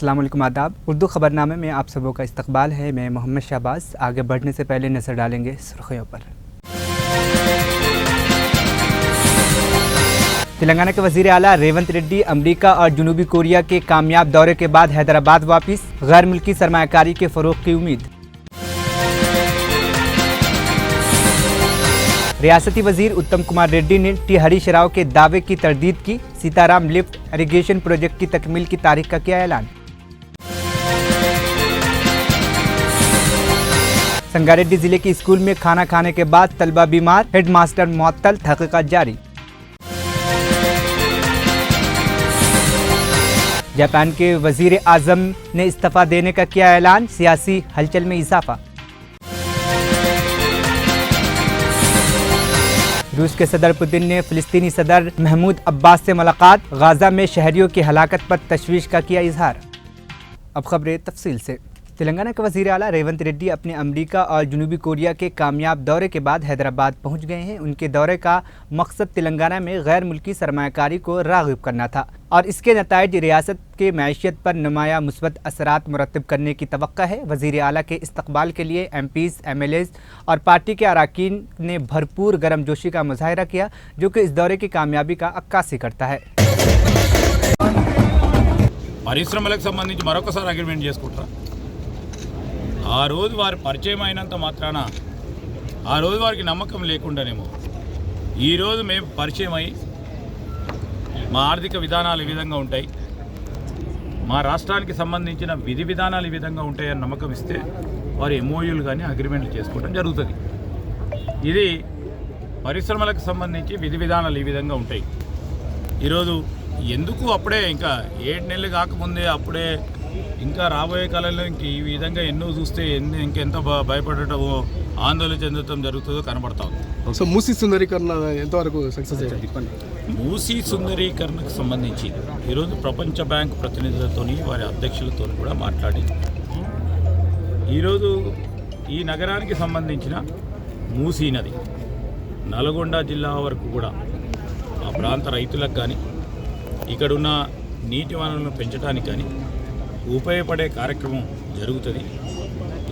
अस्सलाम वालेकुम, आदाब। उर्दू ख़बरनामे में आप सबों का इस्तकबाल है। मैं मोहम्मद शहबाज। आगे बढ़ने से पहले नज़र डालेंगे सुर्खियों पर। तेलंगाना के वज़ीर आला रेवंत रेड्डी अमेरिका और जनूबी कोरिया के कामयाब दौरे के बाद हैदराबाद वापिस, गैर मुल्की सरमायाकारी के फ़रोग़ की उम्मीद। रियासती वजीर उत्तम कुमार रेड्डी ने टी हरीश राव के दावे की तरदीद की। सीताराम लिफ्ट इरिगेशन प्रोजेक्ट की तकमील की तारीख का किया ऐलान। संगारेड्डी जिले के स्कूल में खाना खाने के बाद तलबा बीमार, हेडमास्टर मुअत्तल, तहक़ीक़ात जारी। जापान के वजीर आज़म ने इस्तीफ़ा देने का किया ऐलान। सियासी हलचल में इजाफा। रूस के सदर पुतिन ने फ़िलिस्तीनी सदर महमूद अब्बास से मुलाकात। गाज़ा में शहरियों की हलाकत पर तशवीश का किया इजहार। अब खबरें तफसील से। तेलंगाना के वज़ीर आला रेवंत रेड्डी अपने अमेरिका और जनूबी कोरिया के कामयाब दौरे के बाद हैदराबाद पहुंच गए हैं। उनके दौरे का मकसद तेलंगाना में गैर मुल्की सरमायाकारी को राग़िब करना था और इसके नताइज रियासत के मैशियत पर नुमाया मुस्बत असरात मुरतब करने की तवक्का है। वज़ीर आला के इस्तकबाल के लिए MPs, MLAs और पार्टी के अरकान ने भरपूर गर्मजोशी का मुजाहरा किया, जो कि इस दौरे की कामयाबी का अक्कासी करता है। పరిశ్రమలకు సంబంధించి మరొకసారి అగ్రిమెంట్ చేసుకుంటారా? ఆ రోజు వారి పరిచయం అయినంత మాత్రాన ఆ రోజు వారికి నమ్మకం లేకుండానేమో ఈరోజు మేము పరిచయం అయ్యి మా ఆర్థిక విధానాలు ఈ విధంగా ఉంటాయి, మా రాష్ట్రానికి సంబంధించిన విధి విధానాలు ఈ విధంగా ఉంటాయని నమ్మకం ఇస్తే వారు MOUలు కానీ అగ్రిమెంట్లు చేసుకోవడం జరుగుతుంది. ఇది పరిశ్రమలకు సంబంధించి విధి విధానాలు ఈ విధంగా ఉంటాయి. ఈరోజు ఎందుకు అప్పుడే ఇంకా 7 నెలలు కాకముందే అప్పుడే ఇంకా రాబోయే కాలంలో ఇంక ఈ విధంగా ఎన్నో చూస్తే ఇంకెంత భయపడటమో ఆందోళన చెందటం జరుగుతుందో కనబడతా ఉంది. సో మూసీ సుందరీకరణ ఎంతవరకు సక్సెస్ అయ్యింది? మూసీ సుందరీకరణకు సంబంధించి ఈరోజు ప్రపంచ బ్యాంక్ ప్రతినిధులతోని వారి అధ్యక్షులతో కూడా మాట్లాడి ఈరోజు ఈ నగరానికి సంబంధించిన మూసీ నది నల్గొండ జిల్లా వరకు కూడా ఆ ప్రాంత రైతులకు కానీ ఇక్కడున్న నీటి వనరులను పెంచడానికి కానీ ఉపయోగపడే కార్యక్రమం జరుగుతుంది.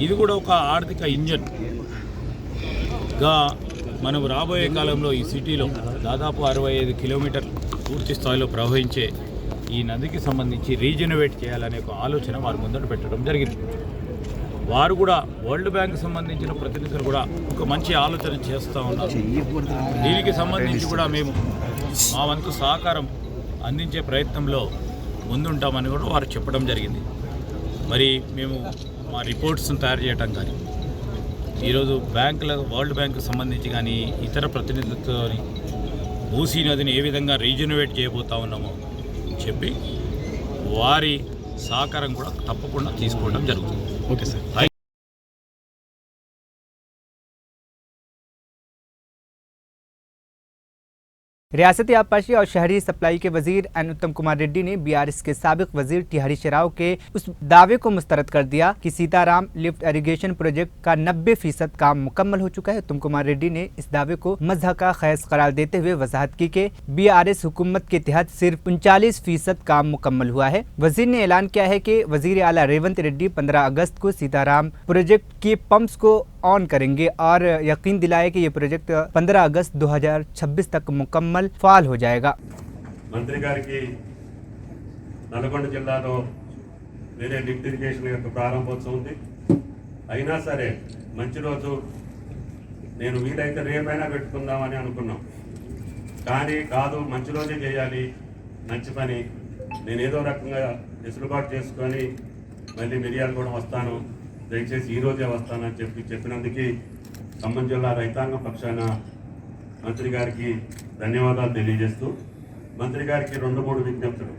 ఇది కూడా ఒక ఆర్థిక ఇంజన్గా మనం రాబోయే కాలంలో ఈ సిటీలో దాదాపు 65 కిలోమీటర్లు పూర్తి స్థాయిలో ప్రవహించే ఈ నదికి సంబంధించి రీజనరేట్ చేయాలనే ఒక ఆలోచన వారి ముందట పెట్టడం జరిగింది. వారు కూడా వరల్డ్ బ్యాంక్ సంబంధించిన ప్రతినిధులు కూడా ఒక మంచి ఆలోచన చేస్తూ ఉన్నారు. దీనికి సంబంధించి కూడా మేము మా వంతు సహకారం అందించే ప్రయత్నంలో ముందుంటామని కూడా వారు చెప్పడం జరిగింది. మరి మేము మా రిపోర్ట్స్ను తయారు చేయడం కానీ ఈరోజు వరల్డ్ బ్యాంకు సంబంధించి కానీ ఇతర ప్రతినిధులతో మూసీ నదిని ఏ విధంగా రీజనరేట్ చేయబోతా ఉన్నామో చెప్పి వారి సహకారం కూడా తప్పకుండా తీసుకోవడం జరుగుతుంది. Okay sir. रियासती आबपाशी और शहरी सप्लाई के वजीर उत्तम कुमार रेड्डी ने BRS के साबिक वजीर टी हरीश राव के उस दावे को मुस्तरद कर दिया कि सीताराम लिफ्ट इरिगेशन प्रोजेक्ट का 90% काम मुकम्मल हो चुका है। उत्तम कुमार रेड्डी ने इस दावे को मज़हक का खैस करार देते हुए वजाहत की कि BRS हुकूमत के तहत सिर्फ 39% काम मुकम्मल हुआ है। वजीर ने ऐलान किया है कि वजीर आला रेवंत रेड्डी 15 अगस्त को सीताराम प्रोजेक्ट के पंप्स को ऑन करेंगे और यकीन दिलाया कि ये प्रोजेक्ट 15 अगस्त 2026 तक मुकम्मल फाल हो जाएगा। మంత్రి గారికి నల్గొండ జిల్లాలో వేరే లిఫ్ట్ ఇరిగేషన్ యొక్క ప్రారంభోత్సవం ఉంది. అయినా సరే మంచి రోజు నేను వీలైతే రేపైనా పెట్టుకుందామని అనుకున్నాం, కానీ కాదు మంచి రోజే చేయాలి, మంచి పని, నేను ఏదో రకంగా వెసులుబాటు చేసుకొని మళ్ళీ మిరియాలు కూడా వస్తాను, దయచేసి ఈరోజే వస్తానని చెప్పినందుకు ఖమ్మం జిల్లా రైతాంగం పక్షాన మంత్రి గారికి ధన్యవాదాలు తెలియజేస్తూ, మంత్రి గారికి 2-3 విజ్ఞప్తులు.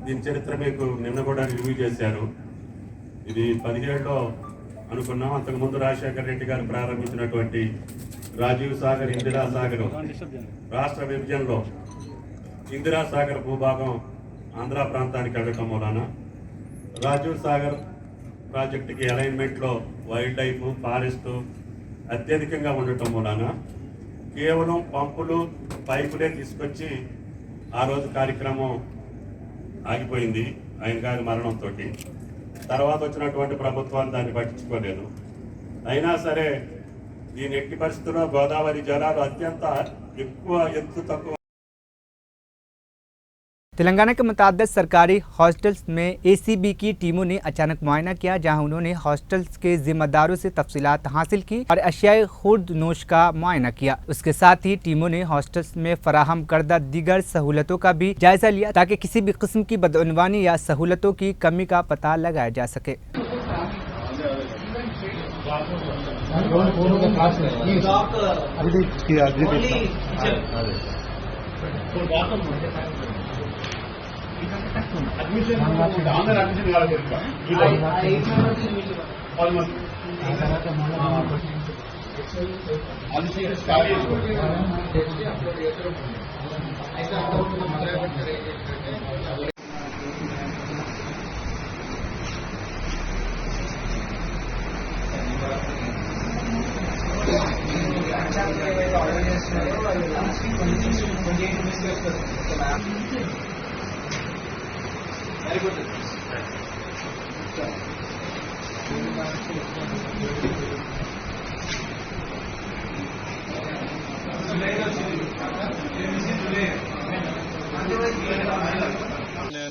దీని చరిత్ర మీకు నిన్న కూడా రివ్యూ చేశారు. ఇది 17లో అనుకున్నాం. అంతకుముందు రాజశేఖర రెడ్డి గారు ప్రారంభించినటువంటి రాజీవ్ సాగర్, ఇందిరా సాగర్ రాష్ట్ర విభజనలో ఇందిరా సాగర్ భూభాగం ఆంధ్ర ప్రాంతానికి వెళ్ళటం మూలాన రాజీవ్ సాగర్ ప్రాజెక్టుకి అలైన్మెంట్లో వైల్డ్ లైఫ్, ఫారెస్ట్ అత్యధికంగా ఉండటం మూలాన కేవలం పంపులు, పైపులే తీసుకొచ్చి ఆ రోజు కార్యక్రమం ఆగిపోయింది ఆయన గారి మరణంతో. తర్వాత వచ్చినటువంటి ప్రభుత్వాలు దాన్ని పట్టించుకోలేదు. అయినా సరే దీని ఎట్టి పరిస్థితుల్లో గోదావరి జలాలు అత్యంత ఎక్కువ ఎత్తు తక్కువ. तेलंगाना के मुताबिक सरकारी हॉस्टल्स में एसीबी की टीमों ने अचानक मुआयना किया, जहां उन्होंने हॉस्टल्स के जिम्मेदारों से तफसीलात हासिल की और अशियाए खुर्द नोश का मुआयना किया। उसके साथ ही टीमों ने हॉस्टल्स में फराहम करदा दीगर सहूलतों का भी जायजा लिया ताकि किसी भी किस्म की बदअनवानी या सहूलतों की कमी का पता लगाया जा सके।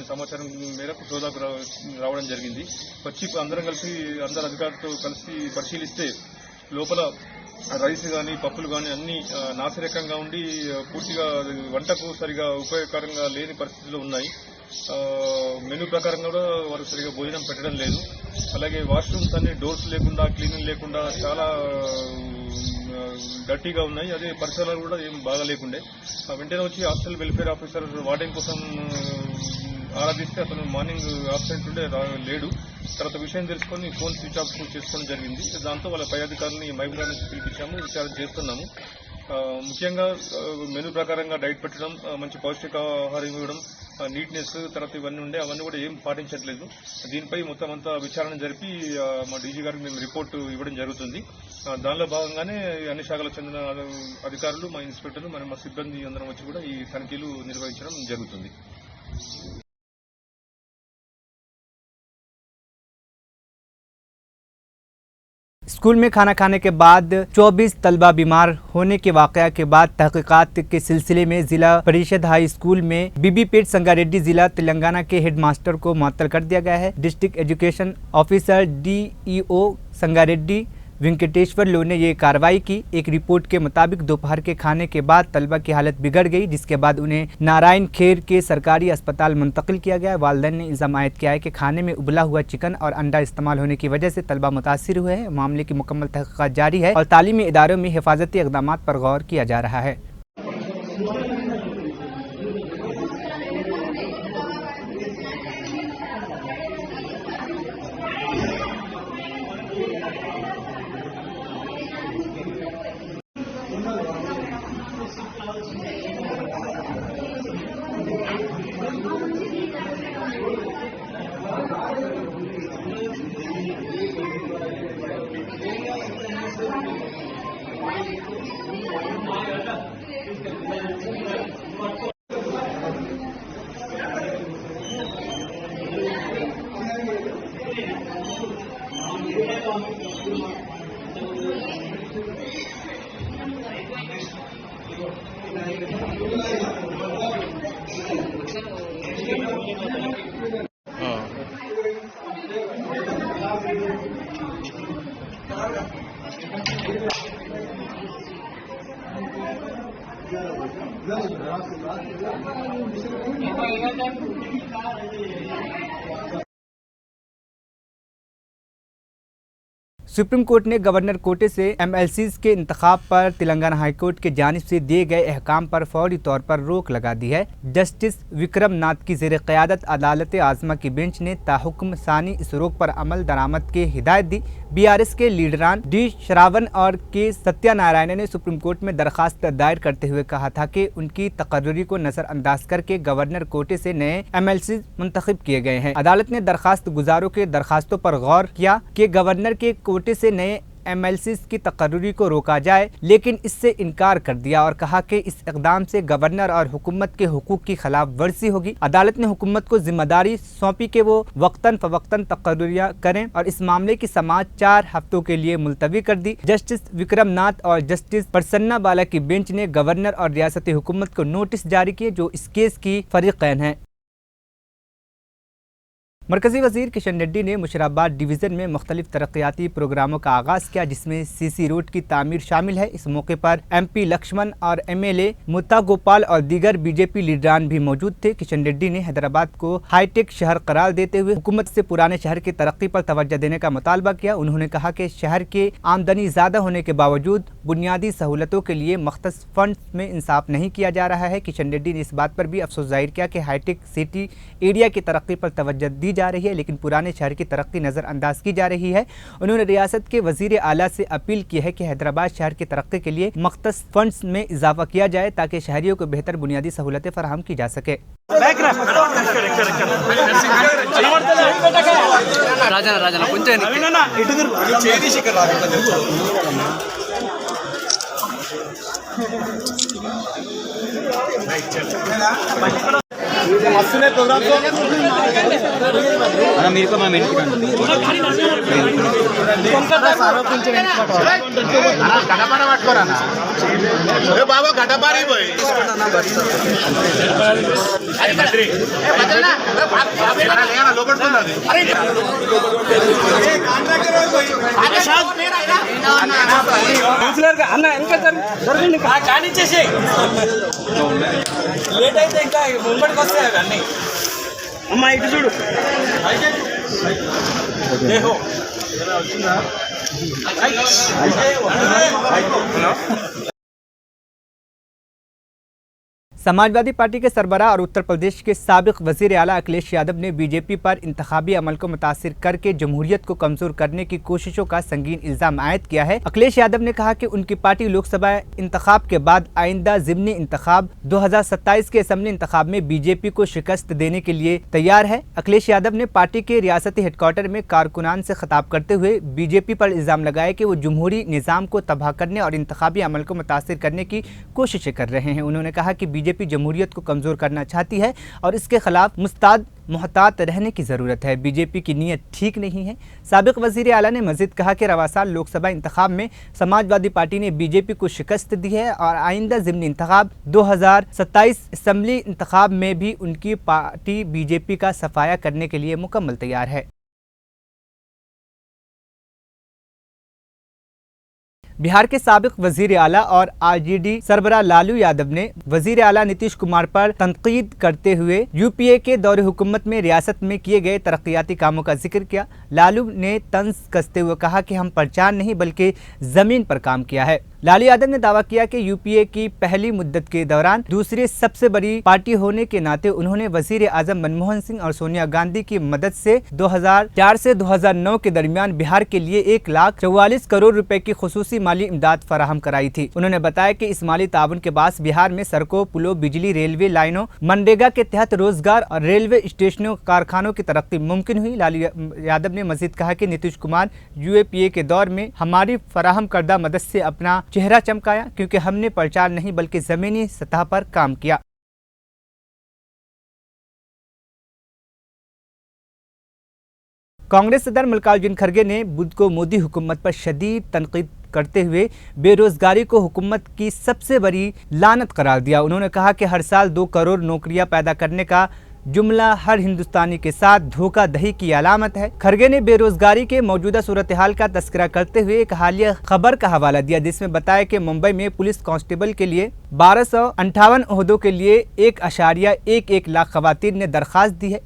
సమాచారం మేరకు సోదాకు రావడం జరిగింది. వచ్చి అందరం అందరు అధికారులతో కలిసి పరిశీలిస్తే లోపల రైస్ కానీ పప్పులు కానీ అన్ని నాసిరకంగా ఉండి పూర్తిగా వంటకు సరిగా ఉపయోగకరంగా లేని పరిస్థితుల్లో ఉన్నాయి. మెనూ ప్రకారంగా కూడా వారు సరిగా భోజనం పెట్టడం లేదు. అలాగే వాష్రూమ్స్ అన్ని డోర్స్ లేకుండా క్లీనింగ్ లేకుండా చాలా డర్టీగా ఉన్నాయి. అదే పరిసరాలు కూడా ఏం బాగా లేకుండే. వెంటనే వచ్చి హాస్టల్ వెల్ఫేర్ ఆఫీసర్ వార్డెన్ కోసం ఆరాధిస్తే అతను మార్నింగ్ ఆబ్సెంట్ ఉండే లేడు. తర్వాత విషయం తెలుసుకొని ఫోన్ స్విచ్ ఆఫ్ చేసుకోవడం జరిగింది. దాంతో వాళ్ళ పై అధికారులని మహబూబా నుంచి పిలిపించాము, విచారణ చేస్తున్నాము. ముఖ్యంగా మెనూ ప్రకారంగా డైట్ పెట్టడం, మంచి పౌష్టికాహారం ఇవ్వడం, నీట్నెస్ తర్వాత ఇవన్నీ ఉండే అవన్నీ కూడా ఏం పాటించట్లేదు. దీనిపై మొత్తం అంతా విచారణ జరిపి మా డీజీ గారికి మేము రిపోర్టు ఇవ్వడం జరుగుతుంది. దానిలో భాగంగానే అన్ని శాఖలకు చెందిన అధికారులు, మా ఇన్స్పెక్టర్లు మరియు మా సిబ్బంది అందరం వచ్చి కూడా ఈ తనిఖీలు నిర్వహించడం జరుగుతుంది. स्कूल में खाना खाने के बाद 24 तलबा बीमार होने के वाकया के बाद तहकीकात के सिलसिले में जिला परिषद हाई स्कूल में बीबीपेट संगारेड्डी जिला तेलंगाना के हेडमास्टर को मुअत्तल कर दिया गया है। District education officer DEO Sangareddy Venkateshwarlu ने ये कार्रवाई की। एक रिपोर्ट के मुताबिक दोपहर के खाने के बाद तलबा की हालत बिगड़ गई, जिसके बाद उन्हें नारायण खेर के सरकारी अस्पताल मुंतकिल किया गया। वालिदैन ने इल्ज़ाम आयद किया है कि खाने में उबला हुआ चिकन और अंडा इस्तेमाल होने की वजह से तलबा मुतासिर हुए हैं। मामले की मुकम्मल तहक़ीक़ात जारी है और तालीमी इदारों में हिफाजती इक़दामात पर गौर किया जा रहा है। सुप्रीम कोर्ट ने गवर्नर कोटे से एमएलसीज के इंतखाब पर तेलंगाना हाई कोर्ट के जानिब से दिए गए अहकाम पर फौरी तौर पर रोक लगा दी है। जस्टिस विक्रम नाथ की ज़ेर क़यादत अदालत आज़मा की बेंच ने ताहुक्म सानी इस रोक पर अमल दरामद की हिदायत दी। बीआरएस के लीडरान डी श्रावण और के सत्यानारायण ने सुप्रीम कोर्ट में दरखास्त दायर करते हुए कहा था कि उनकी तकर्री को नज़रअंदाज करके गवर्नर कोटे से नए एमएलसीज मुंतखब किए गए हैं। अदालत ने दरखास्त गुजारों के दरखास्तों पर गौर किया कि गवर्नर के कोटे से नए MLCs की तकर्री को रोका जाए, लेकिन इससे इनकार कर दिया और कहा कि इस इकदाम से गवर्नर और हुकूमत के हुकूक की खिलाफ वर्जी होगी। अदालत ने हुकूमत को जिम्मेदारी सौंपी कि वो वक्तन फवक्तन तकर्रियां करें और इस मामले की समाअत 4 हफ्तों के लिए मुलतवी कर दी। जस्टिस विक्रम नाथ और जस्टिस प्रसन्ना बाला की बेंच ने गवर्नर और रियासती हुकूमत को नोटिस जारी किए, जो इस केस की फरीक़ैन हैं। मरकजी वजीर किशन रेड्डी ने मुशराबाद डिवीज़न में मुख्तलिफ तरक्याती प्रोग्रामों का आगाज़ किया, जिसमें CC रोड की तामीर शामिल है। इस मौके पर MP लक्ष्मण और MLA मुत्ता गोपाल और दीगर BJP लीडरान भी मौजूद थे। किशन रेड्डी ने हैदराबाद को हाईटेक शहर करार देते हुए हुकूमत से पुराने शहर की तरक्की पर तवज्जो देने का मुतालबा किया। उन्होंने कहा कि शहर के आमदनी ज़्यादा होने के बावजूद बुनियादी सहूलतों के लिए मख्तस फंड में इंसाफ नहीं किया जा रहा है। किशन रेड्डी ने इस बात पर भी अफसोस जाहिर किया कि हाईटेक सिटी एरिया की तरक्की पर तवज्जो दी जा रही है, लेकिन पुराने शहर की तरक्की नज़रअंदाज की जा रही है। उन्होंने रियासत के वजीर आला से अपील की है कि हैदराबाद शहर की तरक्की के लिए मख्तस फंड्स में इजाफा किया जाए ताकि शहरियों को बेहतर बुनियादी सहूलतें फराहम की जा सके। లేట్ అయితే ఇంకా ముంబడికి వస్తాయి అవన్నీ అమ్మా ఇటు చూడు समाजवादी पार्टी के सरबराह और उत्तर प्रदेश के साबिक वजीर आला अखिलेश यादव ने बीजेपी पर इंतखाबी अमल को मुतासिर करके जमहूरियत को कमजोर करने की कोशिशों का संगीन इल्जाम आयद किया है। अखिलेश यादव ने कहा कि उनकी पार्टी लोकसभा इंतखाब के बाद आइंदा ज़िमनी इंतखाब 2027 के असम्बली इंतखाब में बीजेपी को शिकस्त देने के लिए तैयार है। अखिलेश यादव ने पार्टी के रियासती हेडक्वार्टर में कारकुनान से खिताब करते हुए बीजेपी पर इल्जाम लगाया कि वो जमहूरी निज़ाम को तबाह करने और इंतखाबी अमल को मुतासिर करने की कोशिशें कर रहे हैं। उन्होंने कहा कि बीजेपी जमहूरियत को कमजोर करना चाहती है और इसके खिलाफ मुहतात रहने की ज़रूरत है। बीजेपी की नीयत ठीक नहीं है। साबिक वज़ीर आला ने मज़ीद कहा कि रवा साल लोकसभा इंतखाब में समाजवादी पार्टी ने बीजेपी को शिकस्त दी है और आइंदा ज़िमनी इंतखाब 2027 असम्बली इंतखाब में भी उनकी पार्टी बीजेपी का सफाया करने के लिए मुकम्मल तैयार है। बिहार के साबिक वजीर आला और RJD सरबराह लालू यादव ने वजीर आला नीतीश कुमार पर तनकीद करते हुए UPA के दौरे हुकूमत में रियासत में किए गए तरक्याती कामों का जिक्र किया। लालू ने तंज कसते हुए कहा कि हम प्रचार नहीं बल्कि जमीन पर काम किया है। लालू यादव ने दावा किया कि UPA की पहली मुद्दत के दौरान दूसरी सबसे बड़ी पार्टी होने के नाते उन्होंने वजीर आजम मनमोहन सिंह और सोनिया गांधी की मदद से 2004 से 2009 के दरमियान बिहार के लिए 1,44 करोड़ रुपए की खुसूसी माली इमदाद फराहम कराई थी। उन्होंने बताया कि इस माली ताउन के बाद बिहार में सड़कों, पुलों, बिजली, रेलवे लाइनों, मनरेगा के तहत रोजगार और रेलवे स्टेशनों, कारखानों की तरक्की मुमकिन हुई। लालू यादव ने मजीद कहा कि नीतीश कुमार UPA के दौर में हमारी फराहम करदा मदद से अपना चेहरा चमकाया, क्योंकि हमने प्रचार नहीं बल्कि जमीनी सतह पर काम किया। कांग्रेस सदर मल्लिकार्जुन खड़गे ने बुध को मोदी हुकूमत पर शदीद तनकीद करते हुए बेरोजगारी को हुकूमत की सबसे बड़ी लानत करार दिया। उन्होंने कहा कि हर साल 2 करोड़ नौकरियां पैदा करने का जुमला हर हिंदुस्तानी के साथ धोखाधड़ी की अलामत है। खड़गे ने बेरोजगारी के मौजूदा सूरत हाल का तस्करा करते हुए एक हालिया खबर का हवाला दिया, जिसमें बताया कि मुंबई में पुलिस कांस्टेबल के लिए 1258 ओहदों के लिए 1.11 लाख खवातीन ने दरखास्त दी है।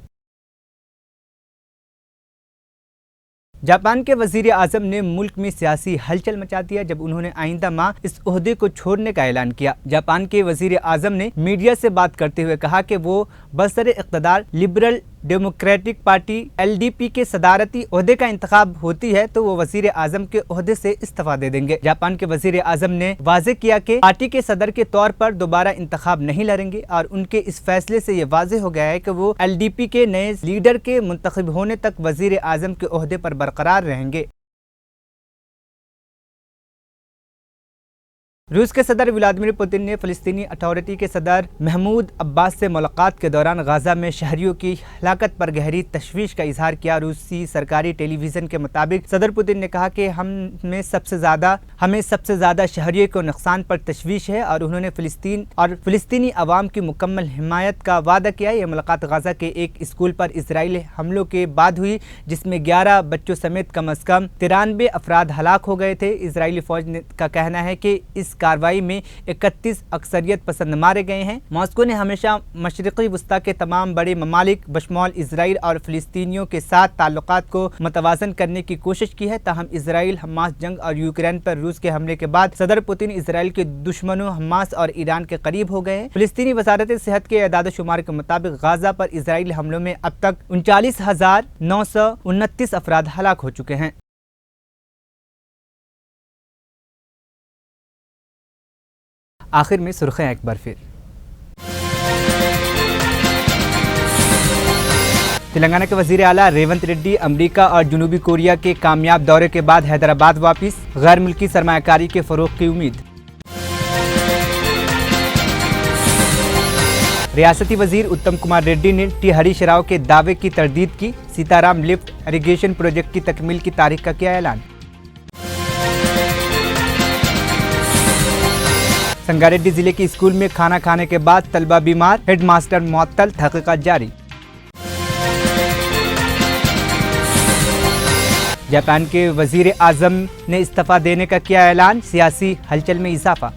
जापान के वजीर आजम ने मुल्क में सियासी हलचल मचा दिया जब उन्होंने आइंदा माह इस ओहदे को छोड़ने का ऐलान किया। जापान के वजीर आजम ने मीडिया से बात करते हुए कहा कि वो बरसरे इक़्तिदार लिबरल डेमोक्रेटिक पार्टी LDP के सदारती ओहदे का इंतखाब होती है तो वो वजीर आजम के ओहदे से इस्तीफा दे देंगे। जापान के वजीर आजम ने वाज़ेह किया कि पार्टी के सदर के तौर पर दोबारा इंतखाब नहीं लड़ेंगे और उनके इस फैसले से ये वाज़ेह हो गया है कि वो LDP के नए लीडर के मुंतखब होने तक वजीर आजम के ओहदे पर बरकरार रहेंगे। रूस के सदर व्लादिमीर पुतिन ने फ़लस्तीनी अथॉरिटी के सदर महमूद अब्बास से मुलाकात के दौरान गाज़ा में शहरियों की हलाकत पर गहरी तशवीश का इजहार किया। रूसी सरकारी टेलीविज़न के मुताबिक सदर पुतिन ने कहा कि हमें सबसे ज़्यादा शहरियों को नुकसान पर तशवीश है और उन्होंने फ़लस्तीन और फ़लस्तीनी अवाम की मुकम्मल हिमायत का वादा किया। यह मुलाकात गाज़ा के एक स्कूल पर इजरायली हमलों के बाद हुई, जिसमें 11 बच्चों समेत कम अज़ कम 93 अफराद हलाक हो गए थे। इजरायली फ़ौज का कहना है कि इस कार्रवाई में 31 अक्सरियत पसंद मारे गए हैं। मॉस्को ने हमेशा मशरिक़ी वस्ता के तमाम बड़े ममालिक बशमूल इजराइल और फ़लस्तीनियों के साथ ताल्लुकात को मतवाज़न करने की कोशिश की है। ताहम इजराइल हमास जंग और यूक्रेन पर रूस के हमले के बाद सदर पुतिन इजराइल के दुश्मनों हमास और ईरान के करीब हो गए हैं। फ़लस्तीनी वज़ारत सेहत के एदाद शुमार के मुताबिक गाज़ा पर इजराइली हमलों में अब तक 39,929 अफराद हलाक हो चुके हैं। आखिर में सुर्ख़ियां एक बार फिर। तेलंगाना के वज़ीर आला रेवंत रेड्डी अमेरिका और जनूबी कोरिया के कामयाब दौरे के बाद हैदराबाद वापस, गैर मुल्की सरमायाकारी के फ़रोग़ की उम्मीद। रियासती वज़ीर उत्तम कुमार रेड्डी ने टी हरीश राव के दावे की तरदीद की। सीताराम लिफ्ट इरिगेशन प्रोजेक्ट की तकमील की तारीख का किया ऐलान। संगारेड्डी जिले के स्कूल में खाना खाने के बाद तलबा बीमार, हेडमास्टर मुअत्तल, तहक़ीक़ात जारी। जापान के वज़ीर आज़म ने इस्तीफ़ा देने का किया ऐलान, सियासी हलचल में इजाफा।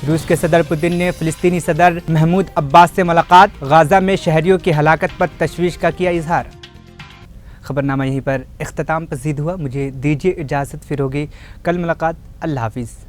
रूस के सदर पुतिन ने फ़लस्तीनी सदर महमूद अब्बास से मुलाकात, गाज़ा में शहरियों की हलाकत पर तशवीश का किया इजहार। खबरनामा यहीं पर इख्तिताम पसीद हुआ। मुझे दीजिए इजाज़त, फिर होगी कल मुलाकात। अल्लाह हाफ़िज़।